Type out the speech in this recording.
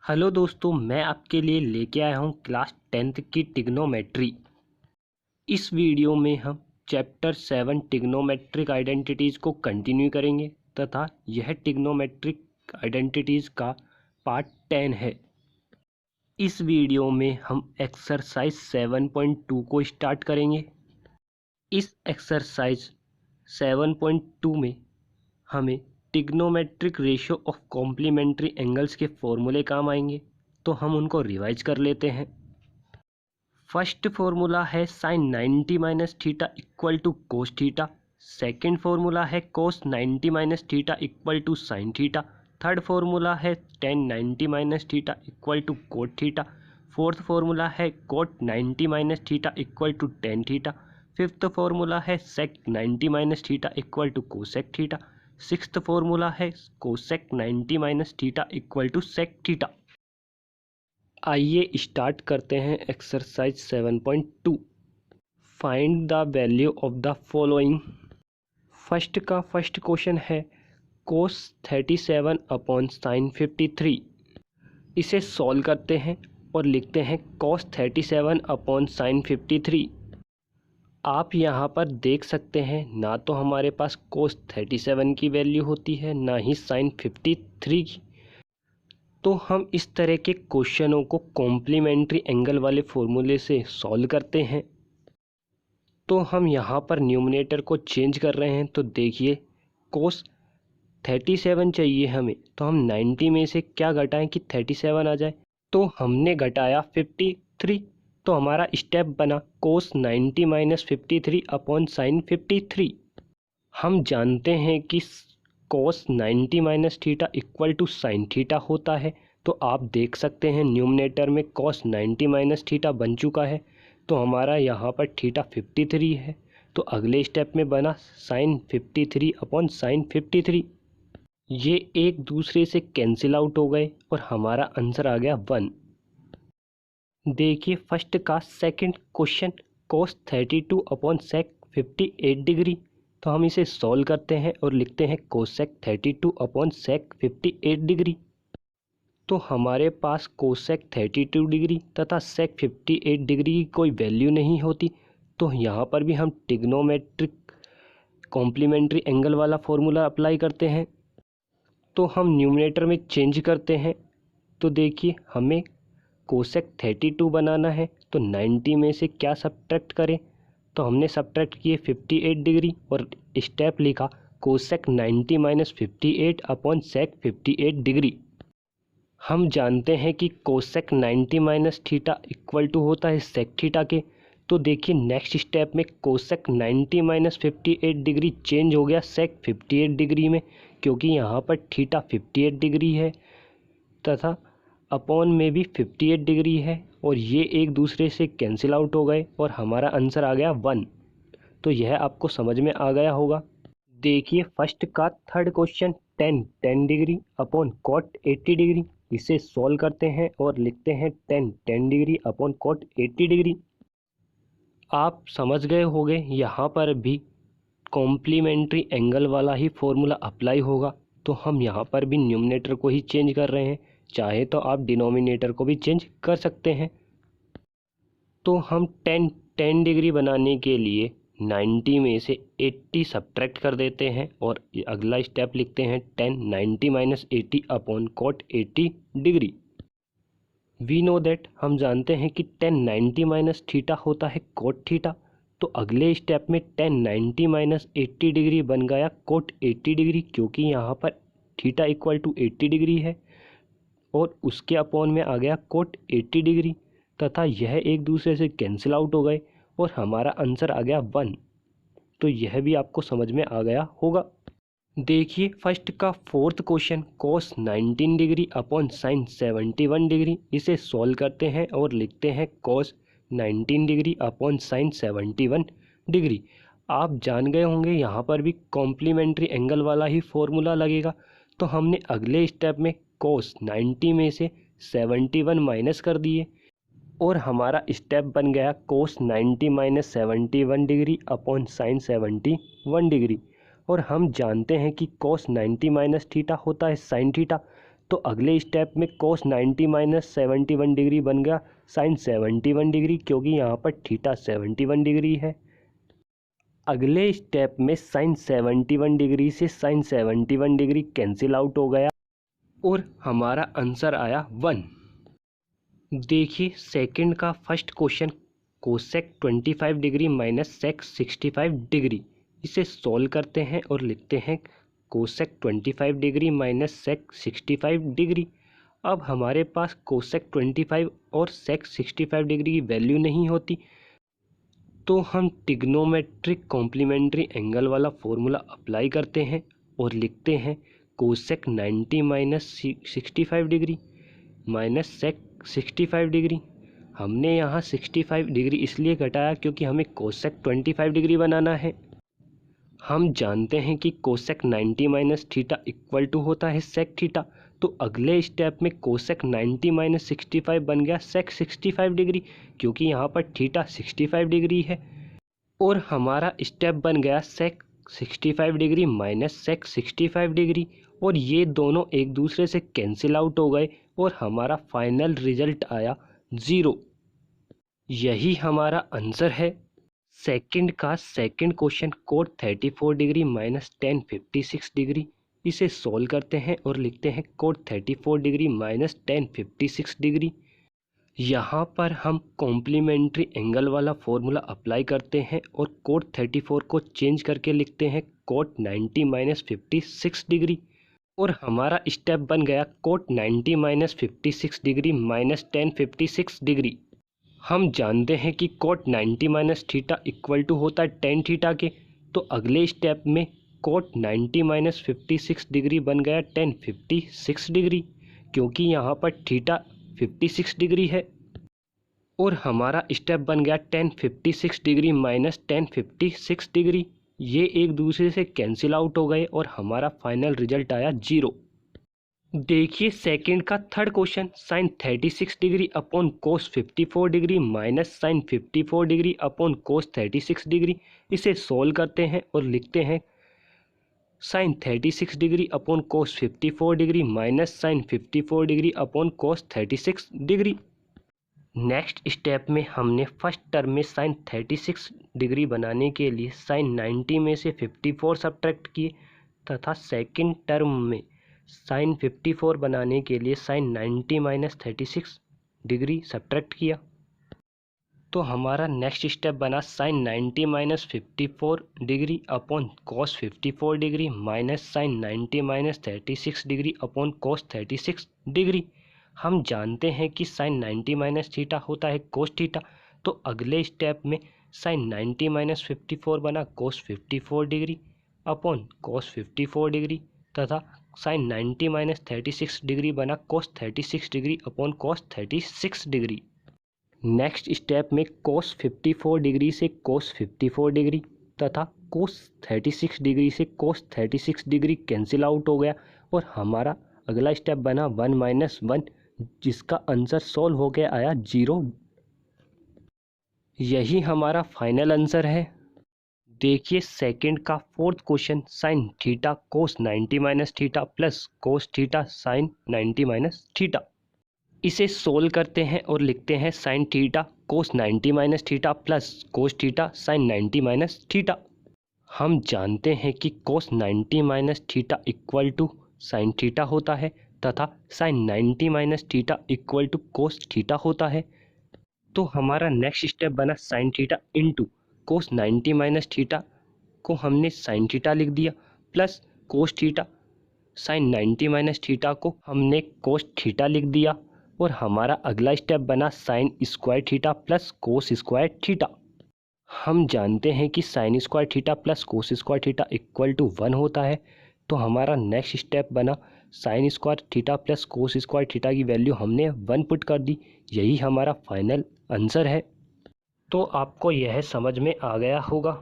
Hello दोस्तों, मैं आपके लिए लेके आया हूँ क्लास 10th की ट्रिग्नोमेट्री। इस वीडियो में हम चैप्टर 7 ट्रिग्नोमेट्रिक आइडेंटिटीज़ को कंटिन्यू करेंगे तथा यह ट्रिग्नोमेट्रिक आइडेंटिटीज़ का पार्ट 10 है। इस वीडियो में हम एक्सरसाइज 7.2 को स्टार्ट करेंगे। इस एक्सरसाइज 7.2 में हमें trigonometric ratio of complementary angles के फॉर्मूले काम आएंगे, तो हम उनको रिवाइज कर लेते हैं। फर्स्ट फॉर्मूला है sine 90 minus theta equal to cos theta. Second formula है cos 90 minus theta equal to sine theta. Third formula है tan 90 minus theta equal to cot theta. Fourth formula है cot 90 minus theta equal to tan theta. Fifth formula है sec 90 minus theta equal to cosec theta. Sixth formula है cosec 90 minus theta equal to sec theta. आइए start करते हैं exercise 7.2। Find the value of the following. First question है कोस 37 upon sine 53। इसे solve करते हैं और लिखते हैं कोस 37 अपॉन साइन 53। आप यहाँ पर देख सकते हैं, ना तो हमारे पास कोस 37 की वैल्यू होती है, ना ही साइन 53 की। तो हम इस तरह के क्वेश्चनों को कॉम्प्लीमेंट्री एंगल वाले फॉर्मूले से सॉल्व करते हैं। तो हम यहाँ पर न्यूमरेटर को चेंज कर रहे हैं। तो देखिए, कोस 37 चाहिए हमें, तो हम 90 में से क्या घटाएं कि 37 आ जाए। तो हमने घटाया 53, तो हमारा स्टेप बना कोस 90 माइनस 53 अपॉन साइन 53। हम जानते हैं कि cos 90 minus theta equal to sine theta होता है। तो आप देख सकते हैं न्यूमरेटर में कोस 90 माइनस थीटा बन चुका है, तो हमारा यहाँ पर थीटा 53 है। तो अगले स्टेप में बना साइन 53 अपॉन साइन 53। ये एक दूसरे से कैंसिल आउट हो गए और हमारा आंसर आ गया 1। देखिए फर्स्ट का सेकंड क्वेश्चन, कोस 32 अपॉन सेक 58 डिग्री। तो हम इसे सॉल्व करते हैं और लिखते हैं कोसेक 32 अपॉन सेक 58 डिग्री। तो हमारे पास कोसेक 32 डिग्री तथा सेक 58 डिग्री की कोई वैल्यू नहीं होती। तो यहाँ पर भी हम ट्रिग्नोमेट्रिक कॉम्प्लीमेंट्री एंगल वाला फॉर्मूला अप्लाई करते हैं। तो हम न्यूमरेटर में चेंज करते हैं। तो देखिए, हमें कोसेक 32 बनाना है, तो 90 में से क्या सब्ट्रैक्ट करें। तो हमने सब्ट्रैक्ट किए 58 डिग्री और स्टेप लिखा cosec 90 minus 58 upon sec 58 degree. हम जानते हैं कि cosec 90 minus theta equal to होता है सेक थीटा के। तो देखिए नेक्स्ट स्टेप में कोसेक 90 माइनस 58 डिग्री चेंज हो गया सेक 58 डिग्री में, क्योंकि यहाँ पर थीटा 58 डिग्री है तथा अपॉन में भी 58 डिग्री है, और ये एक दूसरे से कैंसिल आउट हो गए और हमारा आंसर आ गया 1। तो यह आपको समझ में आ गया होगा। देखिए फर्स्ट का third question, tan degree upon cot 80 degree. इसे सॉल्व करते हैं और लिखते हैं tan degree upon cot 80 degree. आप समझ गए होंगे, यहाँ पर भी कॉम्प्लीमेंट्री एंगल वाला ही फॉर्मूला अप्लाई होगा। तो हम यहाँ पर भी न्यूमरेटर को ही चेंज कर रहे हैं, चाहे तो आप डिनोमिनेटर को भी चेंज कर सकते हैं। तो हम टेन डिग्री बनाने के लिए 90 में से 80 सब्ट्रैक्ट कर देते हैं और अगला स्टेप लिखते हैं tan 90 minus 80 upon cot 80 degree. We know that, हम जानते हैं कि टेन 90 माइनस थीटा होता है कोट थीटा। तो अगले स्टेप में टेन 90 माइनस 80 डिग्री बन गया कोट 80 डिग्री, क्योंकि यहाँ पर थीटा इक्वल टू 80 डिग्री है और उसके अपॉन में आ गया कोट 80 डिग्री तथा यह एक दूसरे से कैंसिल आउट हो गए और हमारा आंसर आ गया 1। तो यह भी आपको समझ में आ गया होगा। देखिए फर्स्ट का फोर्थ क्वेश्चन, कोस 19 डिग्री अपॉन साइन 71 डिग्री। इसे सॉल्व करते हैं और लिखते हैं कोस 19 डिग्री अपॉन साइन 71 डिग्री। आप जान गए होंगे, यहाँ पर भी कॉम्प्लीमेंट्री एंगल वाला ही फॉर्मूला लगेगा। तो हमने अगले स्टेप में कोस 90 में से 71 माइनस कर दिए और हमारा स्टेप बन गया कोस 90 minus 71 degree upon sine 71 degree. और हम जानते हैं कि कोस 90 माइनस थीटा होता है साइन थीटा। तो अगले स्टेप में कोस 90 माइनस 71 डिग्री बन गया साइन 71 डिग्री, क्योंकि यहाँ पर थीटा 71 डिग्री है। अगले स्टेप में साइन 71 डिग्री से साइन 71 डिग्री कैंसिल आउट हो गया और हमारा आंसर आया 1। देखिए सेकंड का first question, cosec 25 degree minus sec 65 degree. इसे सॉल्व करते हैं और लिखते हैं cosec 25 degree minus sec 65 degree. अब हमारे पास कोसेक 25 और सेक 65 डिग्री की वैल्यू नहीं होती, तो हम ट्रिग्नोमेट्रिक कॉम्प्लीमेंट्री एंगल वाला फॉर्मूला अप्लाई करते हैं और लिखते हैं cosec 90 minus 65 degree minus sec 65 degree. हमने यहाँ 65 डिग्री इसलिए घटाया क्योंकि हमें कोसेक 25 डिग्री बनाना है। हम जानते हैं कि cosec 90 minus theta equal to होता है सेक थीटा, तो अगले स्टेप में कोसेक 90 माइनस 65 बन गया सेक 65 डिग्री, क्योंकि यहाँ पर थीटा 65 डिग्री है। और हमारा स्टेप बन गया सेक 65 डिग्री माइनस सेक 65 डिग्री, और ये दोनों एक दूसरे से कैंसिल आउट हो गए और हमारा फाइनल रिजल्ट आया 0। यही हमारा आंसर है। सेकंड का second question, cot 34 degree minus tan 56 degree. इसे सॉल्व करते हैं और लिखते हैं cot 34 degree minus tan 56 degree. यहाँ पर हम कॉम्प्लीमेंट्री एंगल वाला फॉर्मूला अप्लाई करते हैं और कोट 34 को चेंज करके लिखते हैं कोट 90 माइनस 56 डिग्री, और हमारा स्टेप बन गया cot 90 minus 56 degree minus tan 56 degree. हम जानते हैं कि cot 90 minus theta equal to होता है टेन थीटा के, तो अगले स्टेप में कोट 90 माइनस 56 डिग्री बन गया टेन 56 डिग्री, क्योंकि यहाँ पर थीटा 56 डिग्री है। और हमारा स्टेप बन गया ten 56 degree minus tan 56 degree. ये एक दूसरे से कैंसिल आउट हो गए और हमारा फाइनल रिजल्ट आया 0। देखिए सेकंड का third question, sine 36 degree upon cos 54 degree minus sine 54 degree upon cos 36 degree. इसे सॉल्व करते हैं और लिखते हैं sine 36 degree upon cos 54 degree minus sine 54 degree upon cos 36 degree. Next step में हमने फर्स्ट टर्म में साइन 36 डिग्री बनाने के लिए साइन 90 में से 54 सब्ट्रैक्ट किए, तथा सेकंड टर्म में साइन 54 बनाने के लिए साइन 90 माइनस 36 डिग्री सब्ट्रैक्ट किया। तो हमारा नेक्स्ट स्टेप बना sine 90 minus 54 degree upon cos 54 degree minus sine 90 minus 36 degree upon cos 36 degree. हम जानते हैं कि साइन 90 माइनस थीटा होता है कोस थीटा, तो अगले स्टेप में साइन 90 माइनस 54 बना कोस 54 डिग्री अपॉन कोस 54 डिग्री, तथा साइन 90 माइनस 36 डिग्री बना कोस 36 degree upon cos 36 degree. Next step में कोस 54 डिग्री से कोस 54 डिग्री तथा कोस 36 डिग्री से कोस 36 डिग्री कैंसिल आउट हो गया, और हमारा अगला स्टेप बना 1 माइनस 1, जिसका आंसर सॉल्व हो गया आया 0। यही हमारा फाइनल आंसर है। देखिए सेकंड का fourth question, sine theta cos 90 minus theta plus cos theta sine 90 minus theta. इसे सोल्व करते हैं और लिखते हैं sine theta cos 90 minus theta plus cos theta sine 90 minus theta. हम जानते हैं कि cos 90 minus theta equal to sine theta होता है तथा sine 90 minus theta equal to cos theta होता है। तो हमारा नेक्स्ट स्टेप बना sine theta into cos 90 minus theta को हमने साइन थीटा लिख दिया, plus cos theta sine 90 minus theta को हमने कोस थीटा लिख दिया, और हमारा अगला स्टेप बना sine square theta plus cos square theta. हम जानते हैं कि sine square theta plus cos square theta equal to 1 होता है, तो हमारा नेक्स्ट स्टेप बना sine square theta plus cos square theta की वैल्यू हमने 1 पुट कर दी। यही हमारा फाइनल आंसर है। तो आपको यह समझ में आ गया होगा।